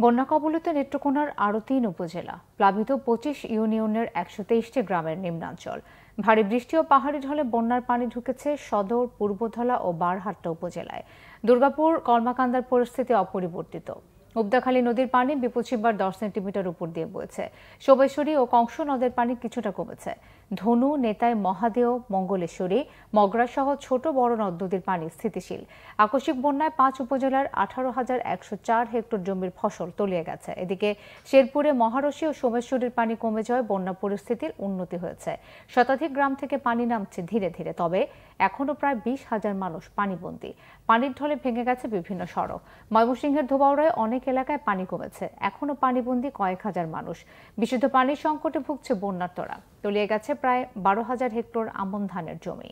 বন্যা কবলিত নেত্রকোনার আরও ৩ উপজেলা, প্লাবিত ২৫ ইউনিয়নের ১২৩টি গ্রামের নিম্নাঞ্চল। ভারী বৃষ্টি ও পাহাড়ি ঢলে বন্যার পানি ঢুকেছে সদর, পূর্বধলা ও বারহাট্টা উপজেলায়। দুর্গাপুর, কলমাকান্দার পরিস্থিতি অপরিবর্তিত। উবদাখালী নদীর পানি বিপদসীমার ১০ সেন্টিমিটার উপর দিয়ে বইছে। সোমেশ্বরী ও কংস নদের পানি কিছুটা কমেছে। ধনু, নেতাই, মহাদেও, মঙ্গলেশ্বরী, মগরা সহ ছোট বড় নদ নদীর পানি স্থিতিশীল। আকস্মিক বন্যায় ৫ উপজেলার ১৮,১০৪ হেক্টর জমির ফসল তলিয়ে গেছে। এদিকে শেরপুরে মহারশী ও সোমেশ্বরীর পানি কমে যাওয়ায় বন্যা পরিস্থিতির উন্নতি হয়েছে। শতাধিক গ্রাম থেকে পানি নামছে ধীরে ধীরে, তবে এখনও প্রায় ২০,০০০ মানুষ পানিবন্দী। পানির ঢলে ভেঙে গেছে বিভিন্ন সড়ক। ময়মনসিংহের ধোবাউড়ায় অনেক এলাকায় পানি কমেছে, এখনও পানিবন্দী কয়েক হাজার মানুষ। বিশুদ্ধ পানির সংকটে ভুগছে বন্যার্তরা। তলিয়ে গেছে প্রায় ১২,০০০ হেক্টর আমন ধানের জমি।